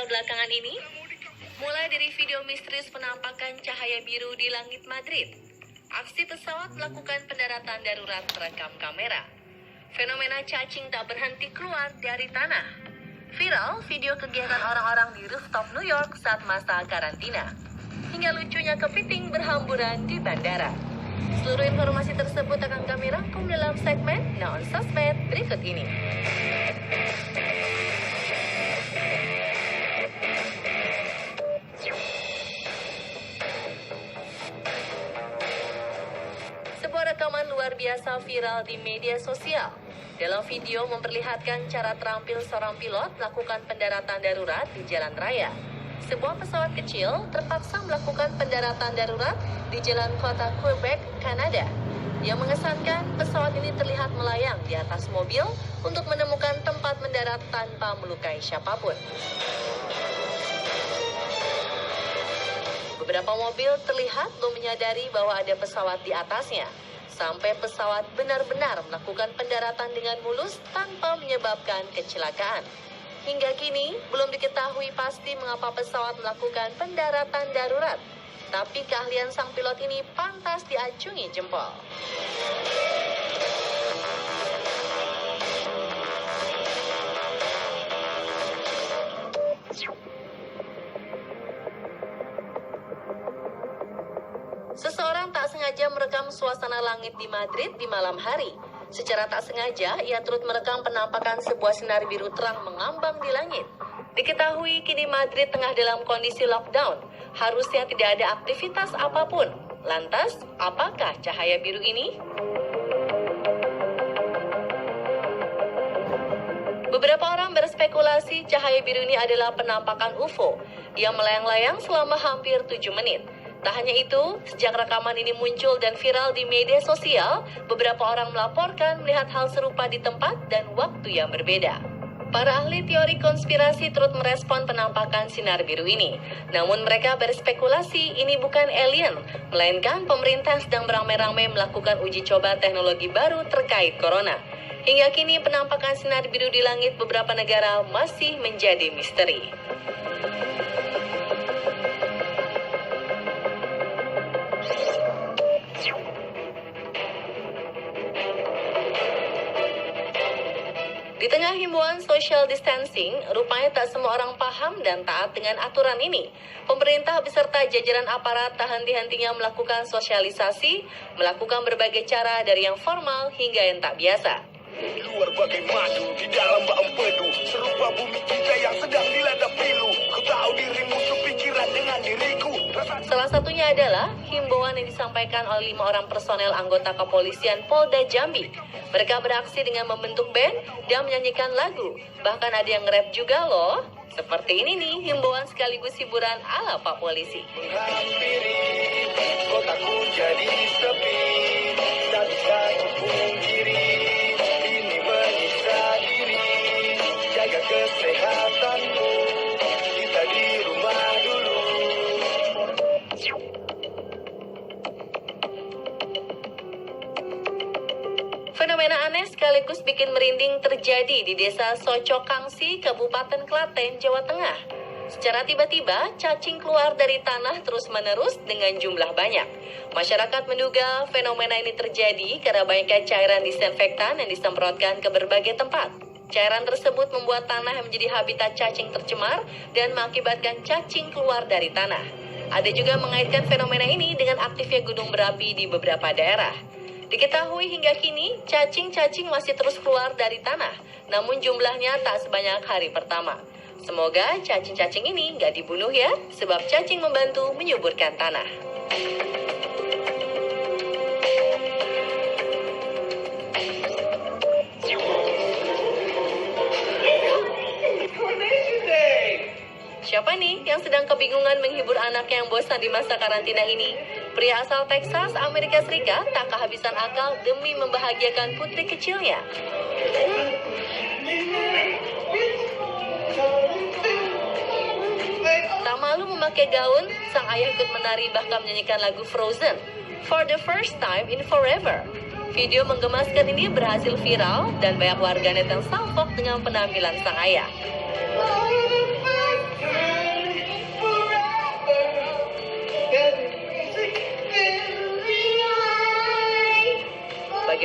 viral belakangan ini? Mulai dari video misterius penampakan cahaya biru di langit Madrid, aksi pesawat melakukan pendaratan darurat terekam kamera, fenomena cacing tak berhenti keluar dari tanah, viral video kegiatan orang-orang di rooftop New York saat masa karantina, hingga lucunya kepiting berhamburan di bandara. Seluruh informasi tersebut akan kami rangkum dalam segmen Non Sosmed berikut ini. Sebuah rekaman luar biasa viral di media sosial. Dalam video memperlihatkan cara terampil seorang pilot melakukan pendaratan darurat di jalan raya. Sebuah pesawat kecil terpaksa melakukan pendaratan darurat di jalan kota Quebec, Kanada. Yang mengesankan, pesawat ini terlihat melayang di atas mobil untuk menemukan tempat mendarat tanpa melukai siapapun. Beberapa mobil terlihat belum menyadari bahwa ada pesawat di atasnya, sampai pesawat benar-benar melakukan pendaratan dengan mulus tanpa menyebabkan kecelakaan. Hingga kini, belum diketahui pasti mengapa pesawat melakukan pendaratan darurat. Tapi keahlian sang pilot ini pantas diacungi jempol. Seseorang tak sengaja merekam suasana langit di Madrid di malam hari. Secara tak sengaja, ia turut merekam penampakan sebuah sinar biru terang mengambang di langit. Diketahui kini Madrid tengah dalam kondisi lockdown. Harusnya tidak ada aktivitas apapun. Lantas, apakah cahaya biru ini? Beberapa orang berspekulasi cahaya biru ini adalah penampakan UFO yang melayang-layang selama hampir 7 menit. Tak hanya itu, sejak rekaman ini muncul dan viral di media sosial, beberapa orang melaporkan melihat hal serupa di tempat dan waktu yang berbeda. Para ahli teori konspirasi turut merespon penampakan sinar biru ini. Namun mereka berspekulasi ini bukan alien, melainkan pemerintah sedang beramai-ramai melakukan uji coba teknologi baru terkait corona. Hingga kini penampakan sinar biru di langit beberapa negara masih menjadi misteri. Di tengah himbauan social distancing, rupanya tak semua orang paham dan taat dengan aturan ini. Pemerintah beserta jajaran aparat tak henti-hentinya melakukan sosialisasi, melakukan berbagai cara dari yang formal hingga yang tak biasa. Luar bagai madu di dalam bak empedu, serupa bumi kita yang sedang dilanda pilu. Kau tahu dirimu sepikiran dengan diriku. Salah satunya adalah himbauan yang disampaikan oleh 5 orang personel anggota kepolisian Polda Jambi. Mereka beraksi dengan membentuk band dan menyanyikan lagu. Bahkan ada yang nge-rap juga loh. Seperti ini nih himbauan sekaligus hiburan ala Pak Polisi. Menghampiri kotaku jadi sepi, tak bisa kupungkiri. Ini menyiksa diri, jaga kesehatanmu. Kita di rumah dulu. Fenomena aneh sekaligus bikin merinding terjadi di desa Socokangsi, Kabupaten Klaten, Jawa Tengah. Secara tiba-tiba, cacing keluar dari tanah terus-menerus dengan jumlah banyak. Masyarakat menduga fenomena ini terjadi karena banyaknya cairan disinfektan yang disemprotkan ke berbagai tempat. Cairan tersebut membuat tanah yang menjadi habitat cacing tercemar dan mengakibatkan cacing keluar dari tanah. Ada juga mengaitkan fenomena ini dengan aktifnya gunung berapi di beberapa daerah. Diketahui hingga kini, cacing-cacing masih terus keluar dari tanah, namun jumlahnya tak sebanyak hari pertama. Semoga cacing-cacing ini nggak dibunuh ya, sebab cacing membantu menyuburkan tanah. Siapa nih yang sedang kebingungan menghibur anak yang bosan di masa karantina ini? Pria asal Texas, Amerika Serikat tak kehabisan akal demi membahagiakan putri kecilnya. Tak malu memakai gaun, sang ayah ikut menari bahkan menyanyikan lagu Frozen, For the First Time in Forever. Video menggemaskan ini berhasil viral dan banyak warganet yang salfok dengan penampilan sang ayah.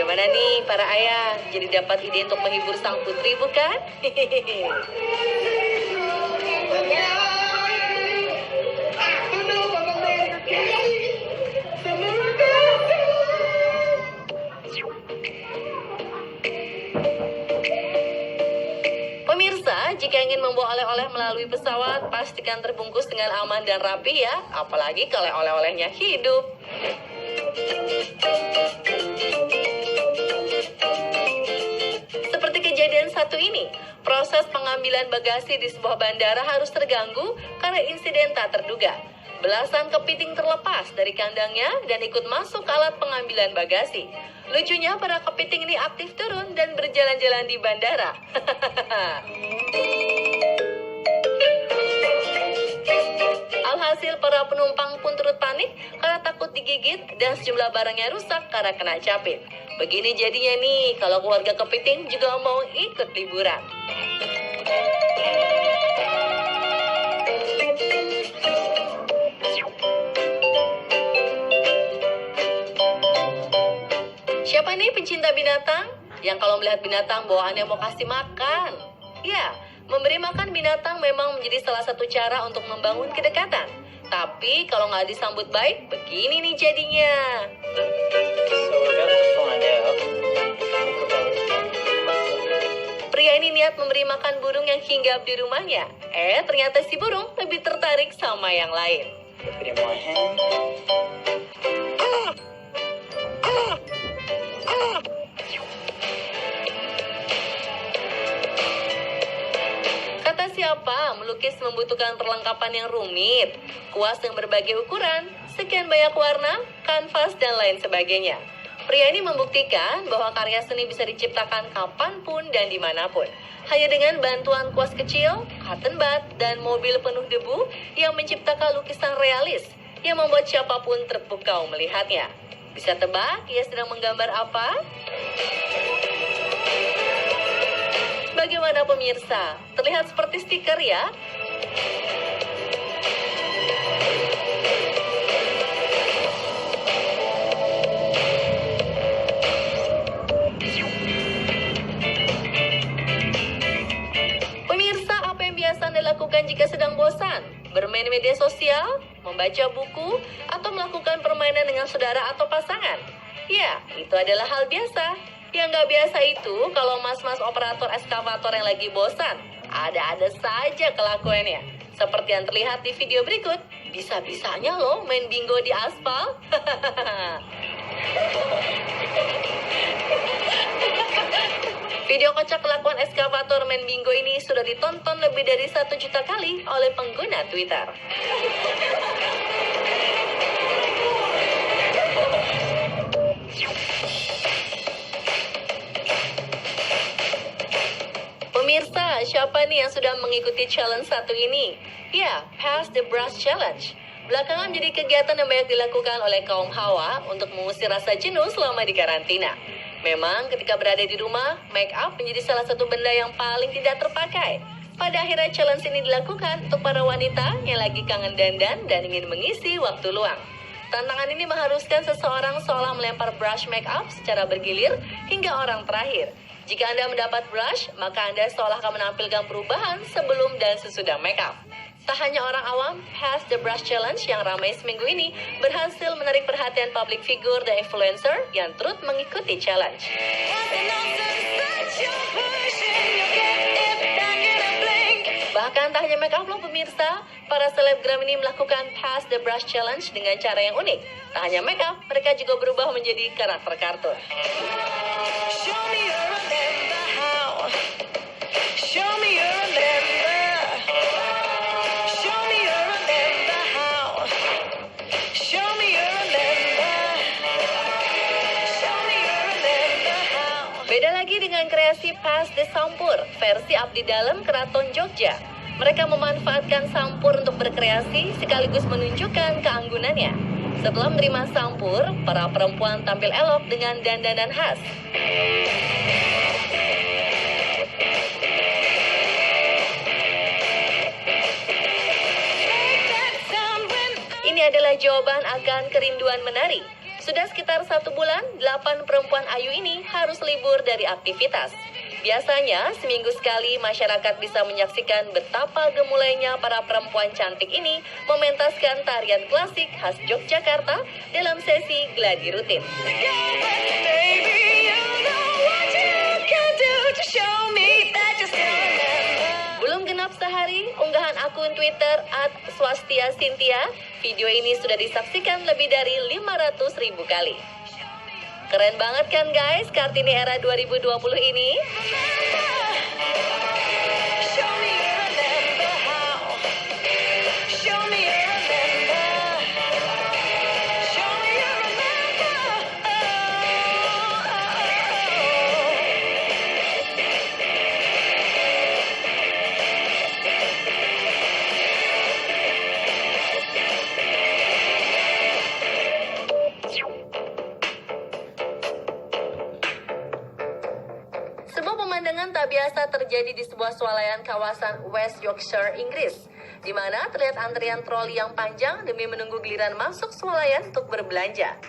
Bagaimana nih para ayah? Jadi dapat ide untuk menghibur sang putri bukan? Pemirsa, jika ingin membawa oleh-oleh melalui pesawat, pastikan terbungkus dengan aman dan rapi ya. Apalagi kalau oleh-olehnya hidup. Seperti kejadian satu ini, proses pengambilan bagasi di sebuah bandara harus terganggu karena insiden tak terduga. Belasan kepiting terlepas dari kandangnya dan ikut masuk ke alat pengambilan bagasi. Lucunya, para kepiting ini aktif turun dan berjalan-jalan di bandara. Alhasil, para penumpang pun turut panik karena takut digigit dan sejumlah barangnya rusak karena kena capit. Begini jadinya nih, kalau keluarga kepiting juga mau ikut liburan. Siapa nih pencinta binatang? Yang kalau melihat binatang bawaannya mau kasih makan. Ya, memberi makan binatang memang menjadi salah satu cara untuk membangun kedekatan. Tapi kalau nggak disambut baik, begini nih jadinya. Pria ini niat memberi makan burung yang hinggap di rumahnya. Ternyata si burung lebih tertarik sama yang lain. Kata siapa, melukis membutuhkan perlengkapan yang rumit, kuas yang berbagai ukuran, sekian banyak warna, kanvas, dan lain sebagainya. Pria ini membuktikan bahwa karya seni bisa diciptakan kapanpun dan dimanapun. Hanya dengan bantuan kuas kecil, cotton bud, dan mobil penuh debu yang menciptakan lukisan realis yang membuat siapapun terpukau melihatnya. Bisa tebak ia sedang menggambar apa? Bagaimana pemirsa? Terlihat seperti stiker ya? Pemirsa, apa yang biasa Anda lakukan jika sedang bosan? Bermain media sosial, membaca buku, atau melakukan permainan dengan saudara atau pasangan? Ya, itu adalah hal biasa. Yang nggak biasa itu kalau mas-mas operator eskavator yang lagi bosan. Ada-ada saja kelakuannya. Seperti yang terlihat di video berikut. Bisa-bisanya loh main bingo di aspal. Video kocak kelakuan eskavator main bingo ini sudah ditonton lebih dari 1 juta kali oleh pengguna Twitter. Pemirsa, siapa nih yang sudah mengikuti challenge satu ini? Ya, Pass the Brush Challenge. Belakangan menjadi kegiatan yang banyak dilakukan oleh kaum hawa untuk mengusir rasa jenuh selama di karantina. Memang ketika berada di rumah, make up menjadi salah satu benda yang paling tidak terpakai. Pada akhirnya challenge ini dilakukan untuk para wanita yang lagi kangen dandan dan ingin mengisi waktu luang. Tantangan ini mengharuskan seseorang seolah melempar brush make up secara bergilir hingga orang terakhir. Jika Anda mendapat brush, maka Anda seolah akan menampilkan perubahan sebelum dan sesudah make up. Tak hanya orang awam, Pass the Brush Challenge yang ramai seminggu ini berhasil menarik perhatian public figure dan influencer yang turut mengikuti challenge. Bahkan tak hanya make up loh pemirsa, para selebgram ini melakukan Pass the Brush Challenge dengan cara yang unik. Tak hanya make up, mereka juga berubah menjadi karakter kartun. Beda lagi dengan kreasi Pass the Sampur, versi abdi dalam Keraton Jogja. Mereka memanfaatkan sampur untuk berkreasi sekaligus menunjukkan keanggunannya. Setelah menerima sampur, para perempuan tampil elok dengan dandanan khas. Ini adalah jawaban akan kerinduan menari. Sudah sekitar 1 bulan, 8 perempuan ayu ini harus libur dari aktivitas. Biasanya, seminggu sekali masyarakat bisa menyaksikan betapa gemulainya para perempuan cantik ini mementaskan tarian klasik khas Yogyakarta dalam sesi gladi rutin. Belum genap sehari, unggahan akun Twitter @swastiasintia, video ini sudah disaksikan lebih dari 500.000 kali. Keren banget kan guys, Kartini era 2020 ini? Sebuah pemandangan tak biasa terjadi di sebuah swalayan kawasan West Yorkshire, Inggris, di mana terlihat antrian troli yang panjang demi menunggu giliran masuk swalayan untuk berbelanja.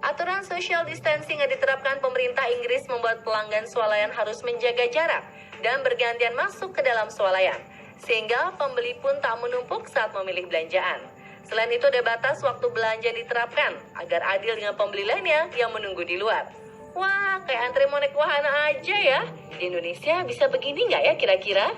Aturan social distancing yang diterapkan pemerintah Inggris membuat pelanggan swalayan harus menjaga jarak dan bergantian masuk ke dalam swalayan, sehingga pembeli pun tak menumpuk saat memilih belanjaan. Selain itu, ada batas waktu belanja diterapkan agar adil dengan pembeli lainnya yang menunggu di luar. Wah, kayak antri mau naik wahana aja ya. Di Indonesia bisa begini nggak ya kira-kira?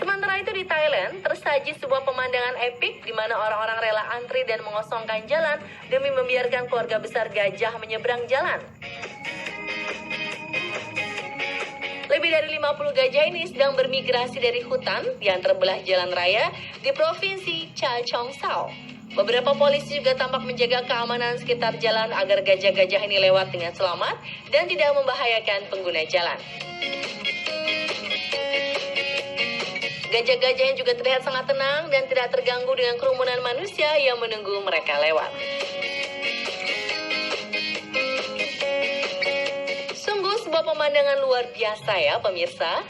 Sementara itu di Thailand, tersaji sebuah pemandangan epik di mana orang-orang rela antri dan mengosongkan jalan demi membiarkan keluarga besar gajah menyeberang jalan. Lebih dari 50 gajah ini sedang bermigrasi dari hutan yang terbelah jalan raya di Provinsi Cha Chong Sao. Beberapa polisi juga tampak menjaga keamanan sekitar jalan agar gajah-gajah ini lewat dengan selamat dan tidak membahayakan pengguna jalan. Gajah-gajahnya juga terlihat sangat tenang dan tidak terganggu dengan kerumunan manusia yang menunggu mereka lewat. Sungguh sebuah pemandangan luar biasa ya pemirsa.